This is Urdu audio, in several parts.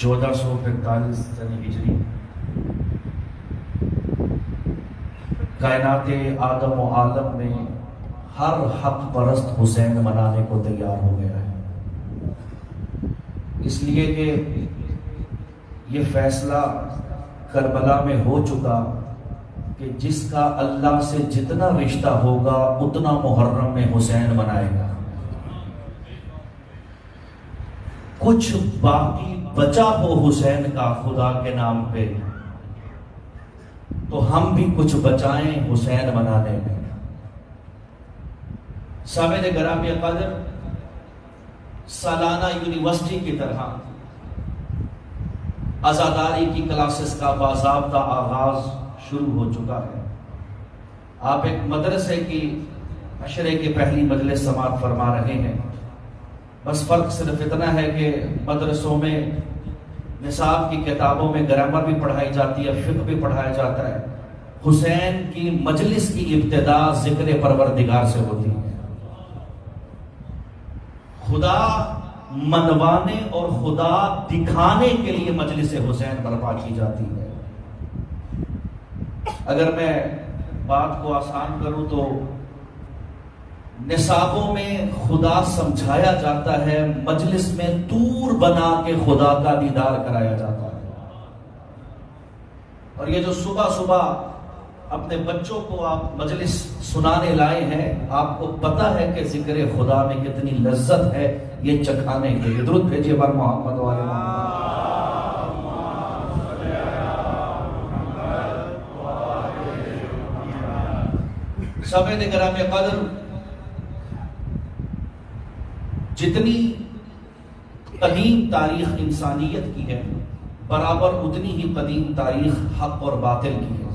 1445 سنہ ہجری کائنات آدم و عالم میں ہر حق پرست حسین منانے کو تیار ہو گیا ہے، اس لیے کہ یہ فیصلہ کربلا میں ہو چکا کہ جس کا اللہ سے جتنا رشتہ ہوگا اتنا محرم میں حسین منائے گا۔ کچھ باقی بچا ہو حسین کا خدا کے نام پہ تو ہم بھی کچھ بچائیں حسین منانے میں۔ سامعین گرامی قدر، سالانہ یونیورسٹی کی طرح عزاداری کی کلاسز کا باضابطہ آغاز شروع ہو چکا ہے۔ آپ ایک مدرسے کی عشرے کی پہلی مجلس سماعت فرما رہے ہیں، بس فرق صرف اتنا ہے کہ مدرسوں میں نصاب کی کتابوں میں گرامر بھی پڑھائی جاتی ہے، فقہ بھی پڑھایا جاتا ہے۔ حسین کی مجلس کی ابتدا ذکر پروردگار سے ہوتی ہے۔ خدا منوانے اور خدا دکھانے کے لیے مجلس حسین برپا کی جاتی ہے۔ اگر میں بات کو آسان کروں تو نصابوں میں خدا سمجھایا جاتا ہے، مجلس میں دور بنا کے خدا کا دیدار کرایا جاتا ہے۔ اور یہ جو صبح صبح اپنے بچوں کو آپ مجلس سنانے لائے ہیں، آپ کو پتا ہے کہ ذکر خدا میں کتنی لذت ہے، یہ چکھانے کے لیے درود بھیجیے بر محمد و آل محمد۔ سامعین گرامی قدر، جتنی قدیم تاریخ انسانیت کی ہے برابر اتنی ہی قدیم تاریخ حق اور باطل کی ہے۔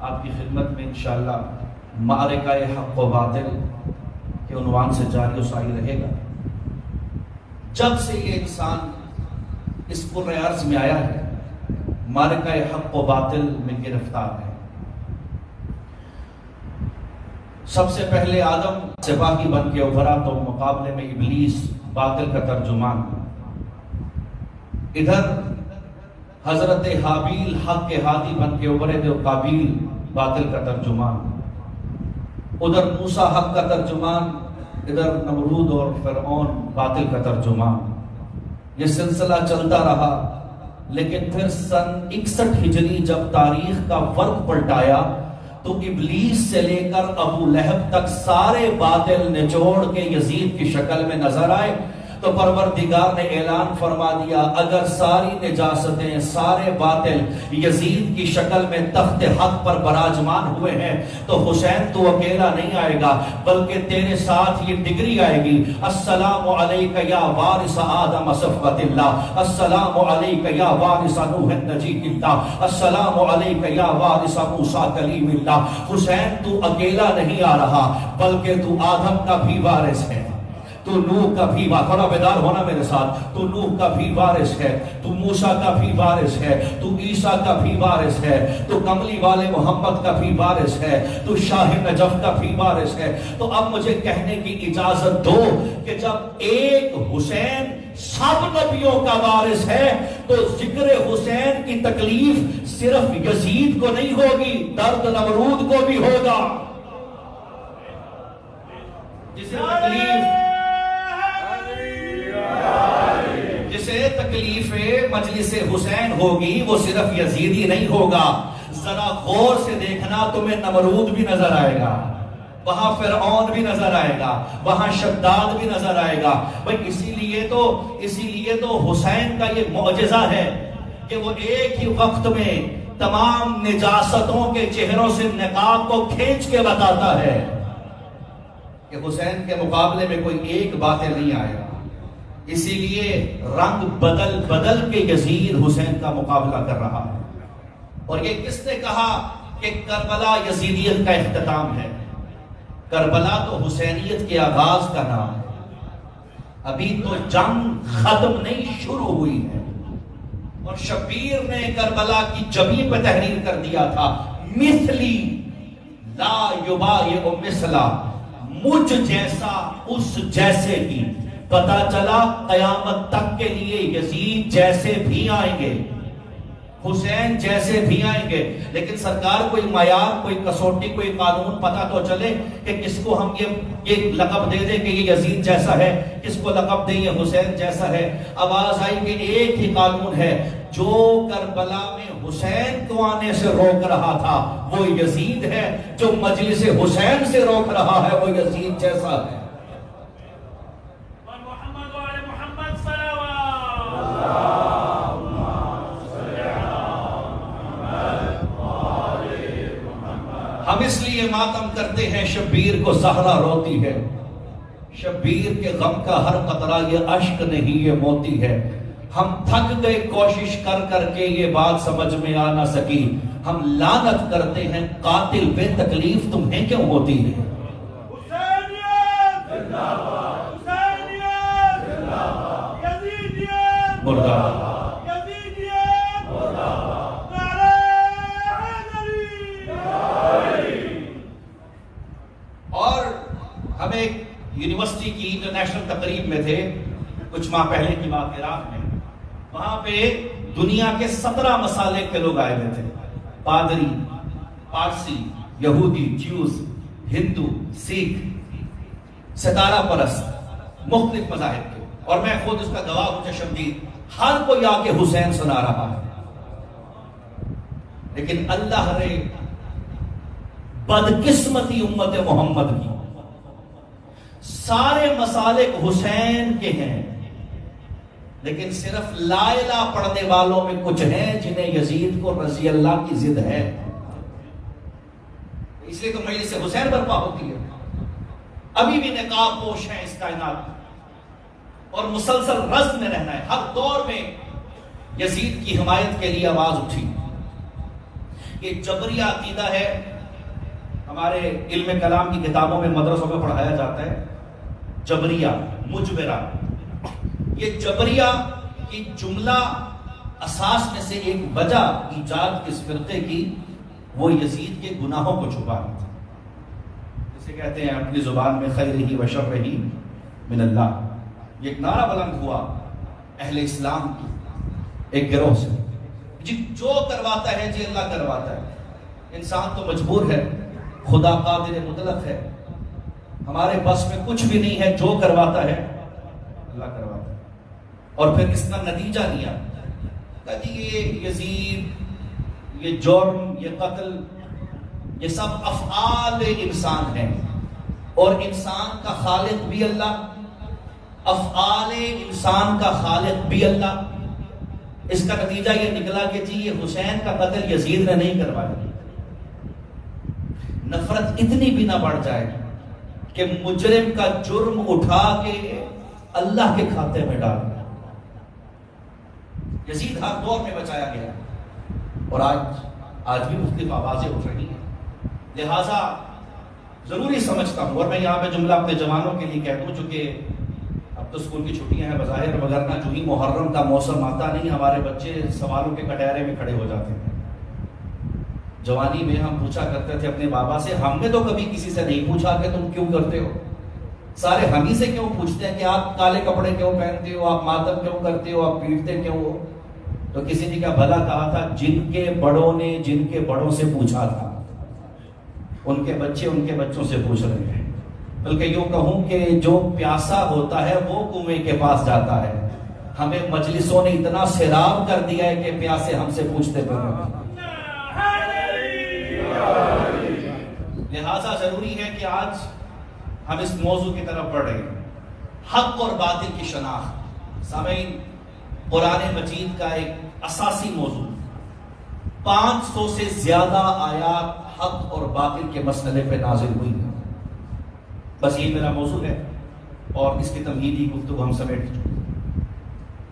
آپ کی خدمت میں انشاءاللہ معرکہ حق و باطل کے عنوان سے جاری و ساری رہے گا۔ جب سے یہ انسان اس کرۂ ارض میں آیا ہے، معرکہ حق و باطل میں گرفتار ہے۔ سب سے پہلے آدم سپاہی بن کے ابھرا تو مقابلے میں ابلیس باطل کا ترجمان، ادھر حضرت حابیل حق کے ہادی بن کے ابھرے تو قابیل باطل کا ترجمان، ادھر موسیٰ حق کا ترجمان، ادھر نمرود اور فرعون باطل کا ترجمان۔ یہ سلسلہ چلتا رہا، لیکن پھر سن 61 ہجری جب تاریخ کا ورق پلٹایا تو ابلیس سے لے کر ابو لہب تک سارے باطل نچوڑ کے یزید کی شکل میں نظر آئے تو پروردگار نے اعلان فرما دیا، اگر ساری نجاستیں سارے باطل یزید کی شکل میں تخت حق پر براجمان ہوئے ہیں تو حسین تو اکیلا نہیں آئے گا، بلکہ تیرے ساتھ یہ ڈگری آئے گی، السلام علیک یا وارث آدم صفوت اللہ، السلام علیک یا وارث نوح نجی اللہ، السلام علیک یا وارث موسیٰ کلیم اللہ۔ حسین تو اکیلا نہیں آ رہا، بلکہ تو آدم کا بھی وارث ہے، تو نوح کا بھی وارث، تھوڑا بیدار ہونا میرے ساتھ، تو نوح کا بھی وارث ہے، تو موسیٰ کا بھی وارث ہے، تو عیسیٰ کا بھی وارث ہے، تو کملی والے محمد کا بھی وارث ہے، تو شاہ نجف کا بھی وارث ہے۔ تو اب مجھے کہنے کی اجازت دو کہ جب ایک حسین سب نبیوں کا وارث ہے تو ذکر حسین کی تکلیف صرف یزید کو نہیں ہوگی، درد نمرود کو بھی ہوگا، جسے تکلیف مجلس حسین ہوگی وہ صرف یزیدی نہیں ہوگا۔ ذرا غور سے دیکھنا، تمہیں نمرود بھی نظر آئے گا، وہاں فرعون بھی نظر آئے گا، وہاں شداد بھی نظر آئے گا۔ بھئی اسی لیے تو حسین کا یہ معجزہ ہے کہ وہ ایک ہی وقت میں تمام نجاستوں کے چہروں سے نقاب کو کھینچ کے بتاتا ہے کہ حسین کے مقابلے میں کوئی ایک باطل نہیں آئے گا۔ اسی لیے رنگ بدل بدل کے یزید حسین کا مقابلہ کر رہا ہے۔ اور یہ کس نے کہا کہ کربلا یزیدیت کا اختتام ہے؟ کربلا تو حسینیت کے آغاز کا نام ہے، ابھی تو جنگ ختم نہیں شروع ہوئی ہے۔ اور شبیر نے کربلا کی جبین پہ تحریر کر دیا تھا، مثلی لا یبایع مثلا، مجھ جیسا اس جیسے کی پتا چلا قیامت تک کے لیے یزید جیسے بھی آئیں گے، حسین جیسے بھی آئیں گے، لیکن سرکار کوئی معیار، کوئی کسوٹی، کوئی قانون پتا تو چلے کہ کس کو ہم یہ لقب دے دیں کہ یہ یزید جیسا ہے، کس کو لقب دیں یہ حسین جیسا ہے۔ آواز آئی کہ ایک ہی قانون ہے، جو کربلا میں حسین کو آنے سے روک رہا تھا وہ یزید ہے، جو مجلس حسین سے روک رہا ہے وہ یزید جیسا ہے۔ ہم اس لیے ماتم کرتے ہیں شبیر کو زہرا روتی ہے، شبیر کے غم کا ہر قطرہ یہ اشک نہیں یہ موتی ہے۔ ہم تھک گئے کوشش کر کر کے یہ بات سمجھ میں آ نہ سکی، ہم لعنت کرتے ہیں قاتل پہ تکلیف تمہیں کیوں ہوتی ہے۔ حسینیت زندہ باد، حسینیت زندہ باد، یزیدیت مردہ باد، یزیدیت مردہ باد، نعرہ حیدری۔ اور ہم ایک یونیورسٹی کی انٹرنیشنل تقریب میں تھے کچھ ماہ پہلے کی بات، عراق میں۔ وہاں پہ دنیا کے 17 مسالک کے لوگ آئے ہوئے تھے، پادری، پارسی، یہودی، جیوز، ہندو، سکھ، ستارہ پرست، مختلف مذاہب کے، اور میں خود اس کا گواہ ہوں چشمدید، ہر کوئی آ کے حسین سنا رہا ہے۔ لیکن اللہ رے بدقسمتی امت محمد کی، سارے مسالک حسین کے ہیں، لیکن صرف لا الہ پڑھنے والوں میں کچھ ہیں جنہیں یزید کو رضی اللہ کی ضد ہے۔ اس لیے تو مجلس حسین برپا ہوتی ہے، ابھی بھی نقاب پوش ہیں اس کائنات، اور مسلسل رزم میں رہنا ہے۔ ہر دور میں یزید کی حمایت کے لیے آواز اٹھی۔ یہ جبریہ عقیدہ ہے، ہمارے علم کلام کی کتابوں میں مدرسوں میں پڑھایا جاتا ہے، جبریہ، مجبرہ۔ یہ جبریہ کی جملہ اساس میں سے ایک وجہ ایجاد اس فرقے کی وہ یزید کے گناہوں کو چھپانا تھا، جسے کہتے ہیں اپنی زبان میں خیرہ و شرہ من اللہ۔ یہ ایک نعرہ بلند ہوا اہل اسلام کی ایک گروہ سے، جی جو کرواتا ہے جی اللہ کرواتا ہے، انسان تو مجبور ہے، خدا قادر مطلق ہے، ہمارے بس میں کچھ بھی نہیں ہے، جو کرواتا ہے اللہ کرواتا ہے۔ اور پھر اس کا نتیجہ لیا کہ یہ یزید، یہ جرم، یہ قتل، یہ سب افعال انسان ہیں، اور انسان کا خالق بھی اللہ، افعال انسان کا خالق بھی اللہ۔ اس کا نتیجہ یہ نکلا کہ جی یہ حسین کا قتل یزید نے نہیں کروایا۔ نفرت اتنی بھی نہ بڑھ جائے کہ مجرم کا جرم اٹھا کے اللہ کے کھاتے میں ڈال دیا۔ یزید ہر دور میں بچایا گیا، اور آج بھی مختلف آوازیں اٹھ رہی ہیں۔ لہٰذا ضروری سمجھتا ہوں، اور میں یہاں پہ جملہ اپنے جوانوں کے لیے کہہ دوں، چونکہ اب تو اسکول کی چھٹیاں ہیں بظاہر، وگرنہ جو ہی محرم کا موسم آتا نہیں ہمارے بچے سوالوں کے کٹہرے میں کھڑے ہو جاتے ہیں۔ جوانی میں ہم پوچھا کرتے تھے اپنے بابا سے، ہم نے تو کبھی کسی سے نہیں پوچھا کہ تم کیوں کرتے ہو، سارے ہم ہی سے کیوں پوچھتے ہیں کہ آپ کالے کپڑے کیوں پہنتے ہو، آپ ماتم کیوں کرتے ہو، آپ پیٹتے کیوں ہو؟ تو کسی نے کیا بھلا کہا تھا، جن کے بڑوں نے جن کے بڑوں سے پوچھا تھا ان کے بچے ان کے بچوں سے پوچھ رہے ہیں۔ بلکہ یوں کہوں کہ جو پیاسا ہوتا ہے وہ کنویں کے پاس جاتا ہے، ہمیں مجلسوں نے اتنا سیراب کر دیا ہے کہ پیاسے ہم سے پوچھتے پڑے۔ لہذا ضروری ہے کہ آج ہم اس موضوع کی طرف بڑھ رہے ہیں، حق اور باطل کی شناخت۔ سامعین، قرآن مجید کا ایک اساسی موضوع، 500 سے زیادہ آیات حق اور باطل کے مسئلے پہ نازل ہوئی ہیں۔ بس یہ میرا موضوع ہے، اور اس کی تمہیدی گفتگو ہم سمیٹ چکے۔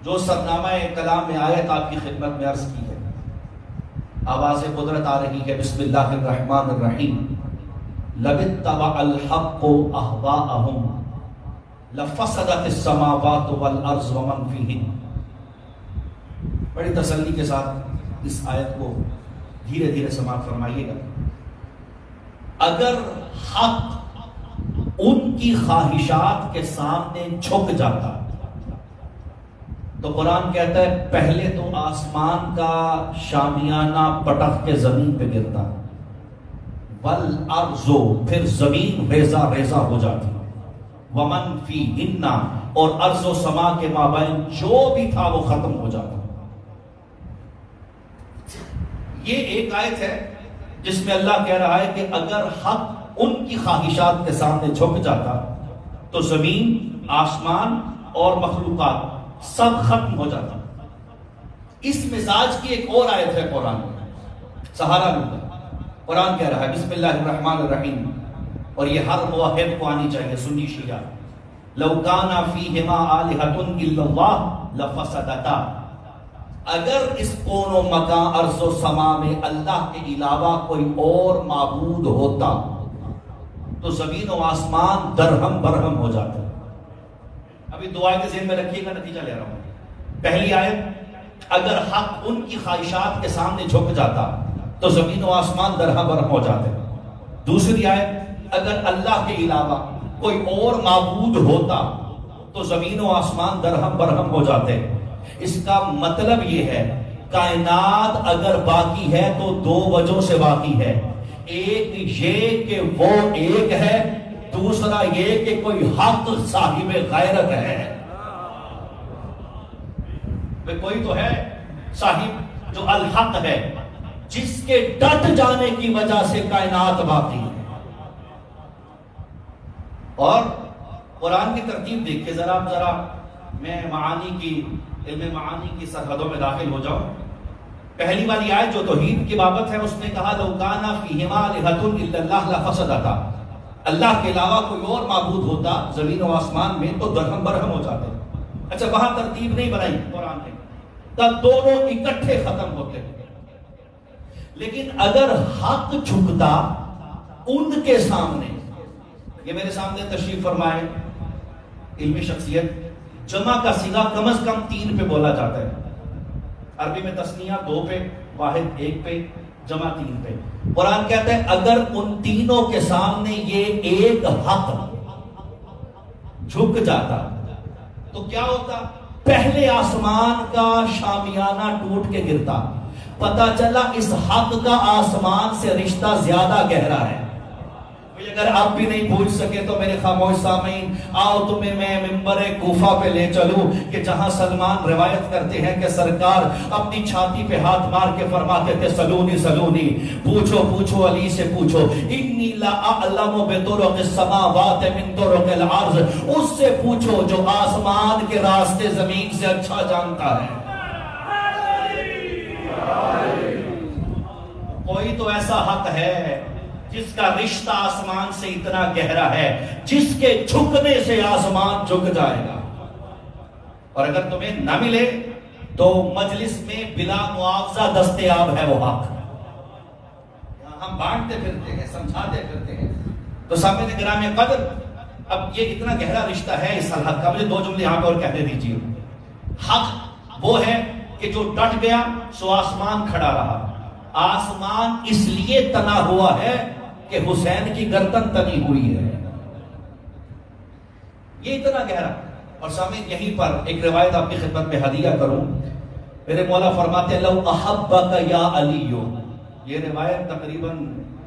جو سرنامہ کلام میں آیت آپ کی خدمت میں عرض کی ہے، آواز قدرت آ رہی ہے، بسم اللہ الرحمن الرحیم۔ لَبِتَّبَعَ الْحَقُّ أَهْوَاءَهُمْ لَفَسَدَتِ السَّمَاوَاتُ وَالْأَرْضُ وَمَنْ فِيهِنَّ۔ بڑی تسلی کے ساتھ اس آیت کو دھیرے دھیرے سماعت فرمائیے گا۔ اگر حق ان کی خواہشات کے سامنے جھک جاتا. تو قرآن کہتا ہے پہلے تو آسمان کا شامیانہ پٹخ کے زمین پہ گرتا، والارض، پھر زمین ریزہ ریزہ ہو جاتی، ومن فیہن، اور ارض و سما کے مابین جو بھی تھا وہ ختم ہو جاتا. یہ ایک آیت ہے جس میں اللہ کہہ رہا ہے کہ اگر حق ان کی خواہشات کے سامنے جھک جاتا تو زمین، آسمان اور مخلوقات سب ختم ہو جاتا. اس مزاج کی ایک اور آیت ہے قرآن میں، سہارا لوگا. قرآن کہہ رہا ہے بسم اللہ الرحمن الرحیم، اور یہ ہر موحد کو آنی چاہیے، سنی شیعہ. لو کان فیہما آلہۃ الا اللہ لفسدتا، اگر اس کون و مکان ارض و سما میں اللہ کے علاوہ کوئی اور معبود ہوتا تو زمین و آسمان درہم برہم ہو جاتے. ابھی دو آیتیں ذہن میں رکھیے گا، نتیجہ لے رہا ہوں. پہلی آیت، اگر حق ان کی خواہشات کے سامنے جھک جاتا تو زمین و آسمان درہم برہم ہو جاتے. دوسری آیت، اگر اللہ کے علاوہ کوئی اور معبود ہوتا تو زمین و آسمان درہم برہم ہو جاتے. اس کا مطلب یہ ہے کائنات اگر باقی ہے تو دو وجہوں سے باقی ہے. ایک یہ کہ وہ ایک ہے، دوسرا یہ کہ کوئی حق صاحب غیرت ہے. کوئی تو ہے صاحب جو الحق ہے، جس کے ڈٹ جانے کی وجہ سے کائنات باقی ہے. اور قرآن کی ترتیب دیکھیں ذرا میں معانی کی، علم معانی کی سرحدوں میں داخل ہو جاؤں. پہلی والی آیت جو توحید کی بابت ہے، اس نے کہا لو کان فیہما آلہۃ الا اللہ لفسدتا، اللہ کے علاوہ کوئی اور معبود ہوتا زمین و آسمان میں تو درہم برہم ہو جاتے. اچھا وہاں ترتیب نہیں بنائی قرآن نے، تب دونوں اکٹھے ختم ہوتے. لیکن اگر حق جھکتا ان کے سامنے، یہ میرے سامنے تشریف فرمائے علمی شخصیت، جمع کا صیغہ کم از کم 3 پہ بولا جاتا ہے. عربی میں تثنیہ 2 پہ، واحد 1 پہ، جمع 3 پہ. قرآن کہتا ہے اگر ان تینوں کے سامنے یہ ایک حق جھک جاتا تو کیا ہوتا؟ پہلے آسمان کا شامیانہ ٹوٹ کے گرتا. پتا چلا اس حق کا آسمان سے رشتہ زیادہ گہرا ہے. اگر آپ بھی نہیں پوچھ سکے تو میرے خاموش سامعین، آؤ تمہیں میں منبر کوفہ پہ لے چلوں کہ جہاں سلمان روایت کرتے ہیں کہ سرکار اپنی چھاتی پہ ہاتھ مار کے فرماتے تھے سلونی سلونی، پوچھو پوچھو علی سے پوچھو، انی لا اعلم بطرق السماوات من طرق الارض، اس سے پوچھو جو آسمان کے راستے زمین سے اچھا جانتا ہے. کوئی تو ایسا حق ہے جس کا رشتہ آسمان سے اتنا گہرا ہے، جس کے جھکنے سے آسمان جھک جائے گا. اور اگر تمہیں نہ ملے تو مجلس میں بلا معاوضہ دستیاب ہے وہ حق. ہم بانٹتے پھرتے ہیں، سمجھاتے پھرتے ہیں. تو سامنے گرامی قدر، اب یہ اتنا گہرا رشتہ ہے اس حق کا. مجھے 2 جملے یہاں پہ اور کہہ دیجیے. حق وہ ہے کہ جو ڈٹ گیا سو آسمان کھڑا رہا. آسمان اس لیے تنا ہوا ہے کہ حسین کی گردن تنی ہوئی ہے. یہ اتنا گہرا. اور سامنے یہیں پر ایک روایت آپ کی خدمت میں ہدیہ کروں. میرے مولا فرماتے ہیں لو احبک یا علی، یہ روایت تقریباً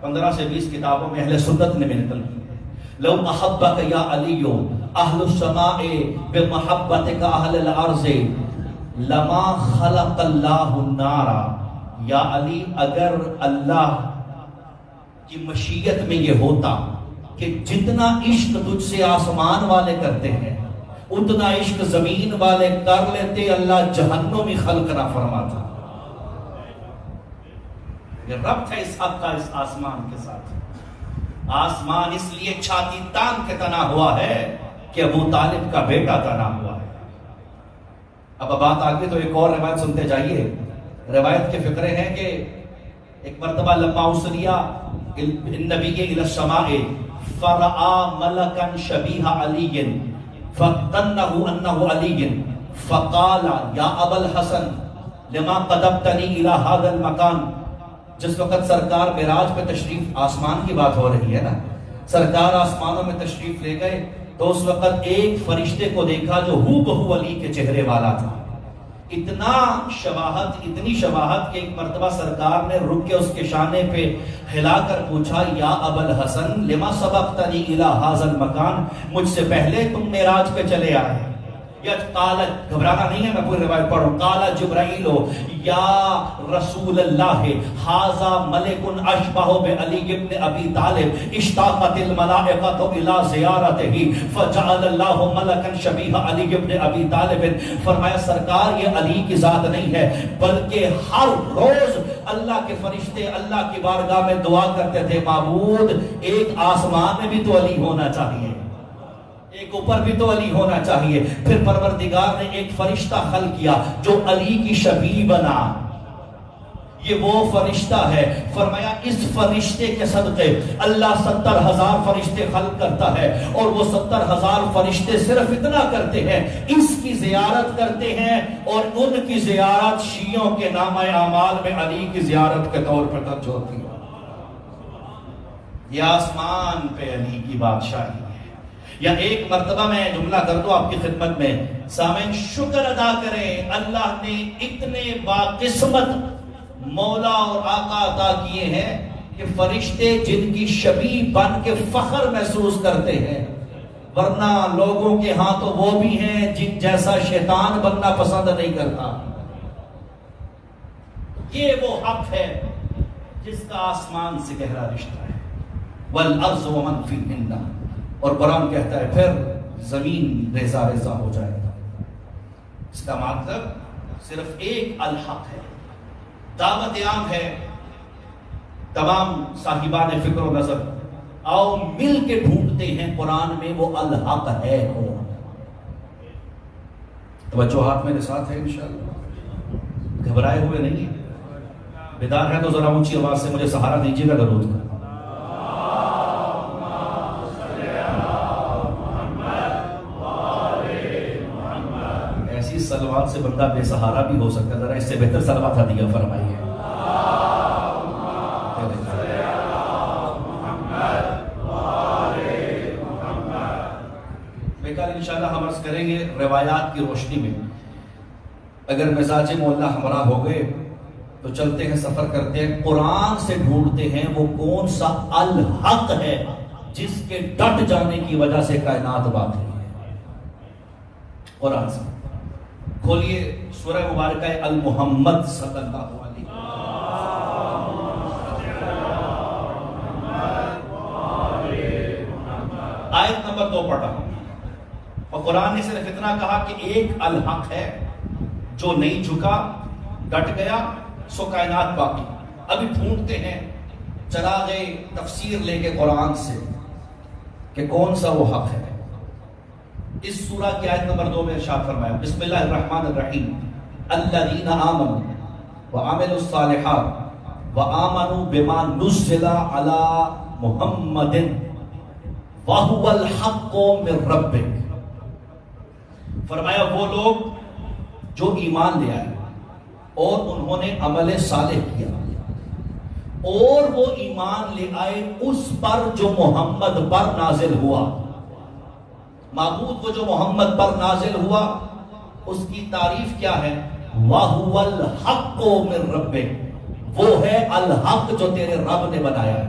15 سے 20 کتابوں میں اہل سنت نے نقل کی. لو احبک یا علی اہل السماء بمحبتک اہل الارض لما خلق اللہ النار. یا علی اگر اللہ کی مشیت میں یہ ہوتا کہ جتنا عشق تجھ سے آسمان والے کرتے ہیں اتنا عشق زمین والے کر لیتے، اللہ جہنمی خلق نہ فرماتا. یہ ربط ہے اس حق کا اس آسمان کے ساتھ. آسمان اس لیے چھاتی تان کے تنا ہوا ہے کہ ابو طالب کا بیٹا تنا ہوا ہے. اب بات آگے تو ایک اور روایت سنتے جائیے. روایت کے فقرے ہیں کہ ایک مرتبہ لما اسریا النبی الى السماء فرآ ملکا شبیہ علی فظنہ انہ علی فقال یا ابا الحسن لما قدمتنی الى هذا المکان. جس وقت سرکار معراج پہ تشریف، آسمان کی بات ہو رہی ہے نا، سرکار آسمانوں میں تشریف لے گئے تو اس وقت ایک فرشتے کو دیکھا جو ہو بہو علی کے چہرے والا تھا. اتنی شباہت کہ ایک مرتبہ سرکار نے رک کے اس کے شانے پہ ہلا کر پوچھا یا ابا الحسن لما سبقتنی الی ھذا المکان، مجھ سے پہلے تم معراج پہ چلے آئے. یا قال، گھبرانا نہیں ہے، میں پوری روایت پڑھوں. قال جبرائیل یا رسول اللہ ھذا ملک اشبہ بعلی ابن ابی طالب اشتاقت الملائکۃ الی زیارتہ فجعل اللہ ملکا شبیہ علی ابن ابی طالب. فرمایا سرکار یہ علی کی ذات نہیں ہے بلکہ ہر روز اللہ کے فرشتے اللہ کی بارگاہ میں دعا کرتے تھے معبود ایک آسمان میں بھی تو علی ہونا چاہیے، ایک اوپر بھی تو علی ہونا چاہیے. پھر پروردگار نے ایک فرشتہ خلق کیا جو علی کی شبیہ بنا. یہ وہ فرشتہ ہے. فرمایا اس فرشتے کے صدقے اللہ 70,000 فرشتے خلق کرتا ہے، اور وہ 70,000 فرشتے صرف اتنا کرتے ہیں اس کی زیارت کرتے ہیں، اور ان کی زیارت شیعوں کے نامہ اعمال میں علی کی زیارت کے طور پر درج ہوتی ہے. یہ آسمان پہ علی کی بادشاہی. یا ایک مرتبہ میں جملہ کر دوں آپ کی خدمت میں، سامعین شکر ادا کریں اللہ نے اتنے باقسمت مولا اور آقا عطا کیے ہیں کہ فرشتے جن کی شبیہ بن کے فخر محسوس کرتے ہیں، ورنہ لوگوں کے ہاں تو وہ بھی ہیں جن جیسا شیطان بننا پسند نہیں کرتا. یہ وہ حق ہے جس کا آسمان سے گہرا رشتہ ہے. والارض ومن فیہن، اور قرآن کہتا ہے پھر زمین ریزہ ریزہ ہو جائے گا. اس کا مطلب صرف ایک الحق ہے. دعوت عام ہے تمام صاحبان فکر و نظر، آؤ مل کے ڈھونڈتے ہیں قرآن میں وہ الحق ہے کون. توجہات میرے ساتھ ہے انشاءاللہ، گھبرائے ہوئے نہیں ہیں. بیدار ہے تو ذرا اونچی آواز سے مجھے سہارا دیجیے گا درود کا. ایسی صلوات سے بندہ بے سہارا بھی ہو سکتا ہے، ذرا اس سے بہتر صلوات ہدیہ فرمائیے. بیکار انشاءاللہ ہم عرض کریں گے روایات کی روشنی میں اگر مزاج مولا ہمراہ ہو گئے تو چلتے ہیں، سفر کرتے ہیں، قرآن سے ڈھونڈتے ہیں وہ کون سا الحق ہے جس کے ڈٹ جانے کی وجہ سے کائنات باقی ہے. قرآن سے کھولیے سورہ مبارکہ المحمد صلی اللہ علیہ وسلم. آیت نمبر 2 پڑھ رہا ہوں. اور قرآن نے صرف اتنا کہا کہ ایک الحق ہے جو نہیں جھکا، ڈٹ گیا، سو کائنات باقی. ابھی ڈھونڈتے ہیں، چلا گئے تفسیر لے کے قرآن سے کہ کون سا وہ حق ہے. اس سورہ کی آیت نمبر 2 میں ارشاد فرمایا بسم اللہ الرحمن الرحیم الذین آمنوا وعملوا الصالحات وآمنوا بما نزل علی محمد وهو الحق من ربک. فرمایا وہ لوگ جو ایمان لے آئے اور انہوں نے عمل صالح کیا، اور وہ ایمان لے آئے اس پر جو محمد پر نازل ہوا. معبود وہ جو محمد پر نازل ہوا اس کی تعریف کیا ہے؟ وَهُوَ الْحَقُّ مِن رَبِّكَ، وہ ہے الحق جو تیرے رب نے بنایا ہے.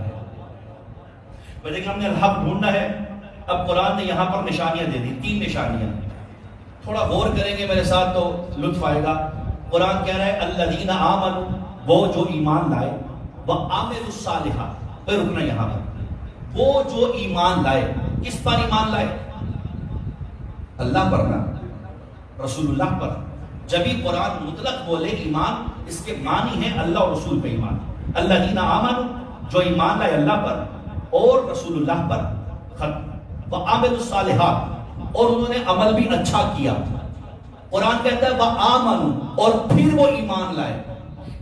لیکن ہم نے الحق ڈھونڈنا ہے. اب قرآن نے یہاں پر نشانیاں دے دی، 3 نشانیاں. تھوڑا غور کریں گے میرے ساتھ تو لطف آئے گا. قرآن کہہ رہا ہے الذین آمنوا، وہ جو ایمان لائے، وعملوا الصالحات. پھر رکنا یہاں پر، وہ جو ایمان لائے، کس پر ایمان لائے؟ اللہ پر نہ، رسول اللہ پر. جب ہی قرآن مطلق بولے ایمان، اس کے معنی ہے اللہ اور رسول پہ ایمان. الذین آمنوا، جو ایمان لائے اللہ پر اور رسول اللہ پر. ختم. وعملوا الصالحات، اور انہوں نے عمل بھی اچھا کیا. قرآن کہتا ہے وآمنوا، اور پھر وہ ایمان لائے.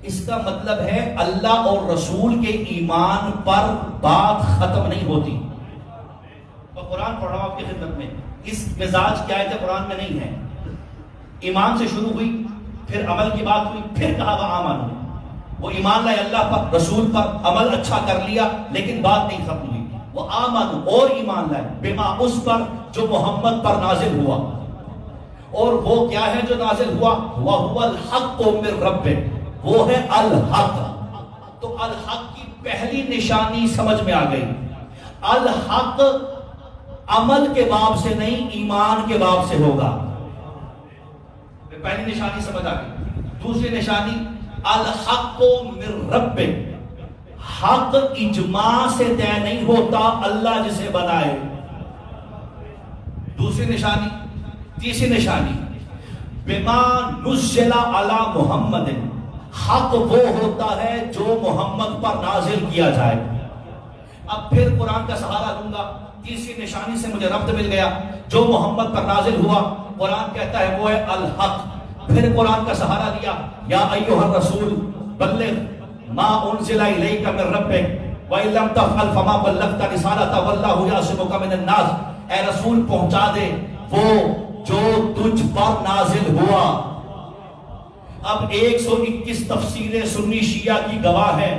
اس کا مطلب ہے اللہ اور رسول کے ایمان پر بات ختم نہیں ہوتی. اور قرآن پڑھ رہا ہوں آپ کی خدمت میں، اس مزاج کی آیت قرآن میں نہیں ہے. ایمان سے شروع ہوئی، پھر عمل کی بات ہوئی، پھر کہا وآمنوا. وہ ایمان لائے اللہ پر، رسول پر، عمل اچھا کر لیا، لیکن بات نہیں ختم ہوئی. وہ آمن اور ایمان لائے بما اس پر جو محمد پر نازل ہوا. اور وہ کیا ہے جو نازل ہوا؟ وَهُوَ الْحَقُّ مِنْ رَبِّكَ، وہ ہے الحق. تو الحق کی پہلی نشانی سمجھ میں آ گئی. الحق عمل کے باب سے نہیں، ایمان کے باب سے ہوگا. پہلی نشانی سمجھ آ گئی. دوسری نشانی الحق من ربک، حق اجماع سے طے نہیں ہوتا، اللہ جسے بنائے. دوسری نشانی. تیسری نشانی بما نزل علی محمد، حق وہ ہوتا ہے جو محمد پر نازل کیا جائے. اب پھر قرآن کا سہارا لوں گا. تیسری نشانی سے مجھے ربط مل گیا. جو محمد پر نازل ہوا قرآن کہتا ہے وہ ہے الحق. پھر قرآن کا سہارا لیا. یا ایھا الرسول بلغ ما انزل الیک من ربک وان لم تفعل فما بلغت رسالتہ واللہ یعصمک من الناس. اے رسول پہنچا دے وہ جو تجھ پر نازل ہوا. اب 121 تفسیریں سنی شیعہ کی گواہ ہے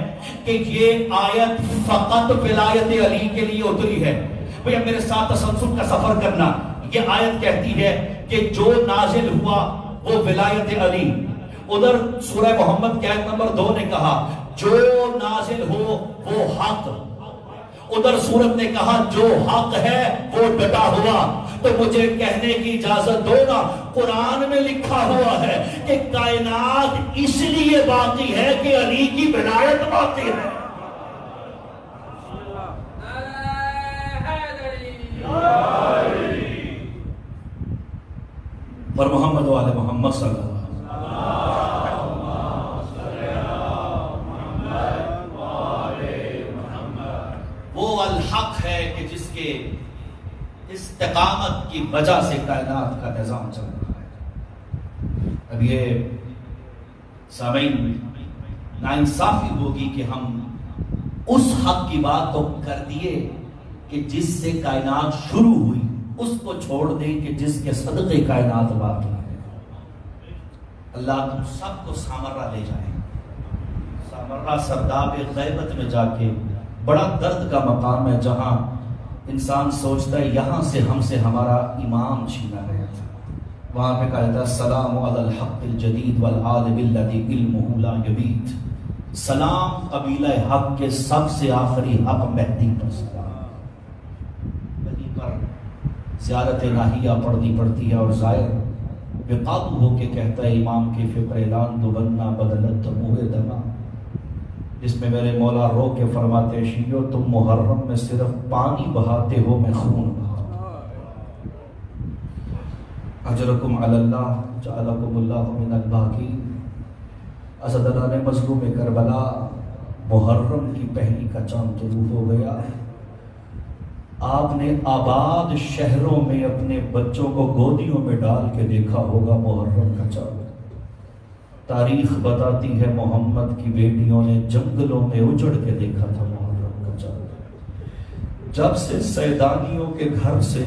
کہ یہ آیت فقط ولایت علی کے لیے اتری ہے. بھئی اب میرے ساتھ تسلسل کا سفر کرنا. یہ آیت کہتی ہے کہ جو نازل ہوا وہ ولایت علی. ادھر سورہ محمد کی آیت نمبر 2 نے کہا جو نازل ہو وہ حق. ادھر سورت نے کہا جو حق ہے وہ ڈٹا ہوا. تو مجھے کہنے کی اجازت دو نا، قرآن میں لکھا ہوا ہے کہ کائنات اس لیے باقی ہے کہ علی کی ولایت باقی ہے. اور محمد و آل محمد صلی اللہ علیہ وسلم. وہ الحق ہے کہ جس کے استقامت کی وجہ سے کائنات کا نظام چل رہا ہے. اب یہ سامعین ناانصافی ہوگی کہ ہم اس حق کی بات تو کر دیے کہ جس سے کائنات شروع ہوئی، اس کو چھوڑ دیں کہ جس کے صدقے کائنات باقی ہے. اللہ تم سب کو سامرہ لے جائیں. سامرہ سرداب غیبت میں جا کے بڑا درد کا مقام ہے، جہاں انسان سوچتا ہے یہاں سے ہم سے ہمارا امام چھینا گیا تھا. وہاں پہ کہا جاتا ہے سلام علی الحق الجدید والعالم الذی علمہ لا یبید. سلام قبیلہ حق کے سب سے آخری حق مہدی پر سلام. مہدی پر زیارت الہیہ پڑھنی پڑتی ہے اور زائر بے قابو ہو کے کہتا ہے امام کے فکر اعلان دو بننا بدلت موہ دما، جس میں میرے مولا رو کے فرماتے شیعو تم محرم میں صرف پانی بہاتے ہو، میں خون بہاتا ہوں. اجرکم علی اللہ جعلکم اللہ من الباقین. اسداللہ نے مظلوم کربلا محرم کی پہلی کا چاند طلوع ہو گیا. آپ نے آباد شہروں میں اپنے بچوں کو گودیوں میں ڈال کے دیکھا ہوگا محرم کا چاند. تاریخ بتاتی ہے محمد کی بیٹیوں نے جنگلوں میں اجڑ کے دیکھا تھا محرم کا چاند. جب سے سیدانیوں کے گھر سے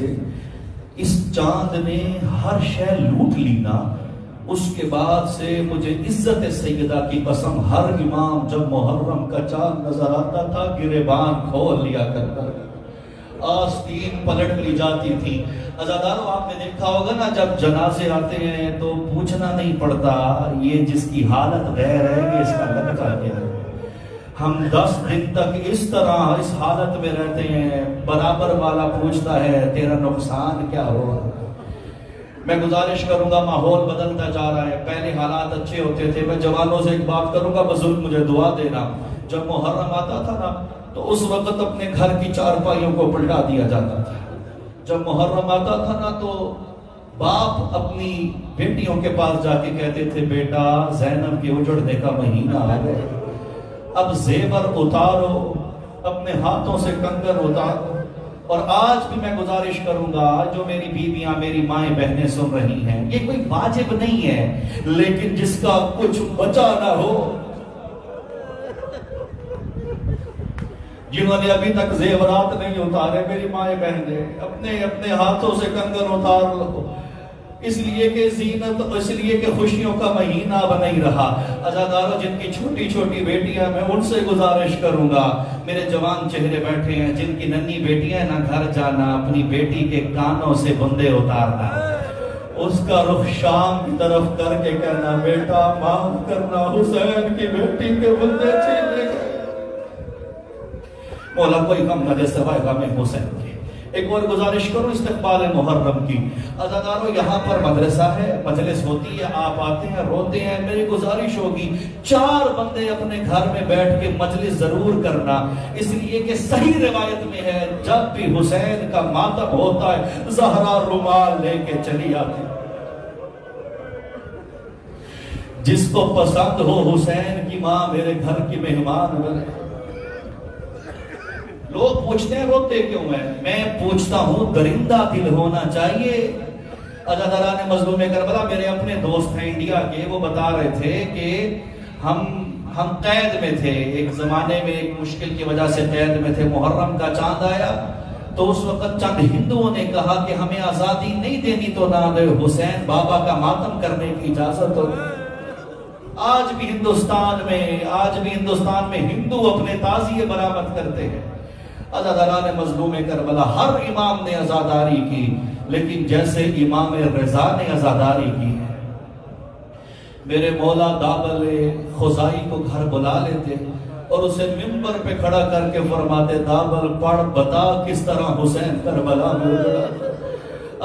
اس چاند نے ہر شے لوٹ لی نا، اس کے بعد سے مجھے عزت سیدہ کی قسم ہر امام جب محرم کا چاند نظر آتا تھا گریبان کھول لیا کرتا، آستین پلٹ لی جاتی تھی. عزادارو آپ نے دیکھا ہوگا نا جب جنازے آتے ہیں تو پوچھنا نہیں پڑتا یہ جس کی حالت غیر ہے یہ اس کا لگتا کیا ہے. ہم 10 دن تک اس طرح اس حالت میں رہتے ہیں، برابر والا پوچھتا ہے تیرا نقصان کیا ہو. میں گزارش کروں گا، ماحول بدلتا جا رہا ہے. پہلے حالات اچھے ہوتے تھے. میں جوانوں سے ایک بات کروں گا، بزرگ مجھے دعا دینا. جب محرم آتا تھا نا تو اس وقت اپنے گھر کی چارپائیوں کو پلٹا دیا جاتا تھا. جب محرم آتا تھا نا تو باپ اپنی بیٹیوں کے پاس جا کے کہتے تھے بیٹا زینب کے اجڑنے کا مہینہ آ گیا، اب زیور اتارو، اپنے ہاتھوں سے کنگن اتارو. اور آج بھی میں گزارش کروں گا جو میری بیویاں میری مائیں بہنیں سن رہی ہیں، یہ کوئی واجب نہیں ہے، لیکن جس کا کچھ بچا نہ ہو، جنہوں نے ابھی تک زیورات نہیں اتارے، میری مائیں بہنیں اپنے اپنے ہاتھوں سے کنگن اتار لو. اس لیے کہ زینت، اس لیے کہ خوشیوں کا مہینہ اب نہیں رہا۔ عزاداروں، جن کی چھوٹی چھوٹی بیٹیاں، میں ان سے گزارش کروں گا، میرے جوان چہرے بیٹھے ہیں، جن کی ننھی بیٹیاں نہ گھر جانا، اپنی بیٹی کے کانوں سے بندے اتارنا، اس کا رخ شام کی طرف کر کے کہنا، بیٹا معاف کرنا، حسین کی بیٹی کے بندے چھین لے گئے۔ مولا کوئی کم نہ دے سوائے غم حسین کی۔ ایک اور گزارش کروں استقبال محرم کی۔ عزاداروں، یہاں پر مدرسہ ہے، مجلس ہوتی ہے، آپ آتے ہیں، روتے ہیں، میری گزارش ہوگی 4 بندے اپنے گھر میں بیٹھ کے مجلس ضرور کرنا، اس لیے کہ صحیح روایت میں ہے جب بھی حسین کا ماتم ہوتا ہے زہرا رومال لے کے چلی آتی۔ جس کو پسند ہو حسین کی ماں میرے گھر کی مہمان بنے۔ لوگ پوچھتے ہیں روتے کیوں ہیں، میں پوچھتا ہوں درندہ دل ہونا چاہیے۔ عزاداران مظلوم کربلا، میرے اپنے دوست ہیں انڈیا کے، وہ بتا رہے تھے کہ ہم قید میں تھے، ایک زمانے میں ایک مشکل کی وجہ سے قید میں تھے، محرم کا چاند آیا تو اس وقت چند ہندوؤں نے کہا کہ ہمیں آزادی نہیں دینی تو نہ دے، حسین بابا کا ماتم کرنے کی اجازت ہو۔ آج بھی ہندوستان میں ہندو اپنے تعزیے برآمد کرتے ہیں۔ عزاداران مظلوم کربلا، ہر امام نے عزاداری کی، لیکن جیسے امام رضا نے عزاداری کی ہے، میرے مولا دابل خزائی کو گھر بلا لیتے اور اسے منبر پہ کھڑا کر کے فرماتے، دابل پڑھ بتا کس طرح حسین کربلا میں اجڑا۔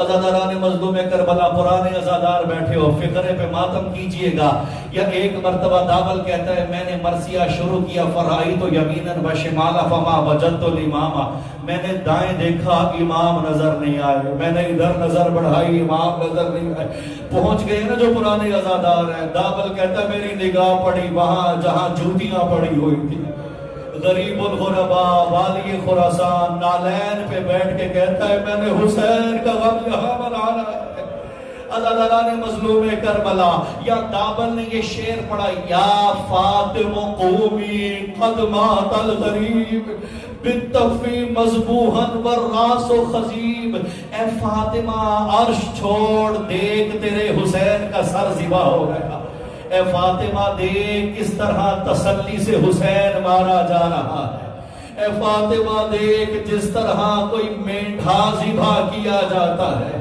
عزاداران مظلوم کربلا، پرانے عزادار بیٹھے ہو، فقرے پہ ماتم کیجئے گا۔ یا ایک مرتبہ دابل کہتا ہے، میں نے مرثیہ شروع کیا، فرائیت یمیناً و شمالا فما وجدت الاماما، میں نے دائیں دیکھا امام نظر نہیں آئے، میں نے ادھر نظر بڑھائی امام نظر نہیں آئے۔ پہنچ گئے نا جو پرانے عزادار ہیں، دابل کہتا ہے میری نگاہ پڑی وہاں جہاں جوتیاں پڑی ہوئی تھی۔ غریب الغرباء والی خراسان نالین پہ بیٹھ کے کہتا ہے میں نے حسین کا غم یہاں منانا ہے۔ عزاداران مظلوم کربلا، یا دابل نے یہ شعر پڑھا، یا فاطم قومی قد مات الغریب بالتفی مذبوحا والراس خضیب، اے فاطمہ عرش چھوڑ دیکھ تیرے حسین کا سر ذبح ہو گیا، اے فاطمہ دیکھ کس طرح تسلی سے حسین مارا جا رہا ہے، اے فاطمہ دیکھ جس طرح کوئی مینڈھا ذبح کیا جاتا ہے۔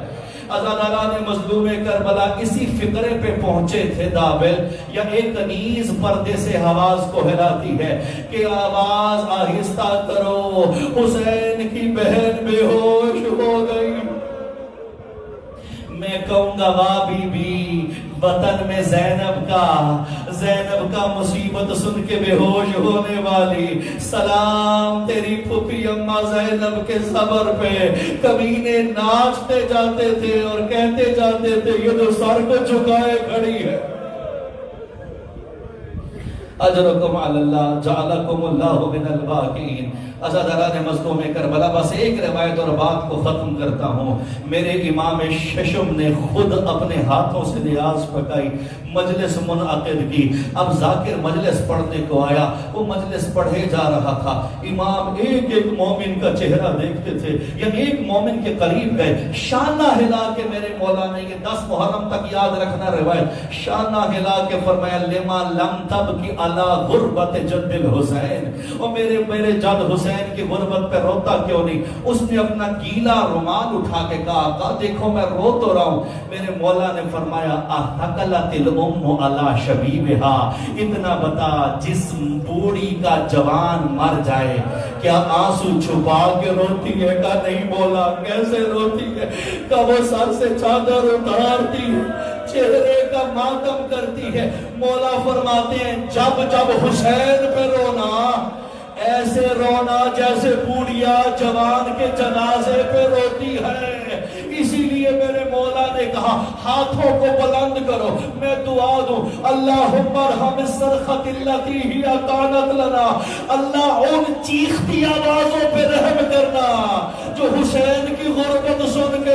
عزاداران مظلوم کربلا اسی فقرے پہ پہنچے تھے دابل، یا ایک کنیز پردے سے آواز کو ہلاتی ہے کہ آواز آہستہ کرو، حسین کی بہن بے ہوش ہو گئی۔ میں کہوں گا واہ بی بی، وطن میں زینب کا مصیبت سن کے بے ہوش ہونے والی، سلام تیری پھوپھی اماں زینب کے صبر پہ۔ کمینے ناچتے جاتے تھے اور کہتے جاتے تھے یہ تو سر کو جھکائے کھڑی ہے۔ اجرکم علی اللہ جعلکم اللہ من الباقین۔ عزاداران مظلوم کربلا، بس ایک روایت اور بات کو ختم کرتا ہوں۔ میرے امام ششم نے خود اپنے ہاتھوں سے نیاز پکائی، مجلس منعقد کی۔ اب ذاکر مجلس پڑھنے کو آیا، وہ مجلس پڑھے جا رہا تھا، امام ایک ایک مومن کا چہرہ دیکھتے تھے، یا ایک مومن کے قریب گئے، شانہ ہلا کے میرے مولا نے، یہ 10 محرم تک یاد رکھنا روایت، شانہ ہلا کے فرمایا لما لم تبکی علی غربت جد الحسین، اور میرے جد حسین کی غربت پہ روتا کیوں نہیں؟ اس نے اپنا گیلا رومال اٹھا کے کہا دیکھو میں رو تو رہا ہوں۔ میرے مولا نے فرمایا احتقلت الام علی شبیبہا، اتنا بتا جس بوڑھی کا جوان مر جائے کیا آنسو چھپا کے روتی ہے؟ کا نہیں بولا، کیسے روتی ہے؟ کا وہ سر سے چادر اتارتی ہے، چہرے کا ماتم کرتی ہے۔ مولا فرماتے ہیں جب حسین پہ رونا ایسے رونا جیسے بوڑھیا جوان کے جنازے پہ روتی ہے۔ اسی لیے میرے مولا نے کہا ہاتھوں کو بلند کرو، میں دعا دوں، اللہم ارحم الصرخۃ التی ہی کانت لنا، اللہ ان چیختی آوازوں پہ رحم کرنا جو حسین کی غربت سن کے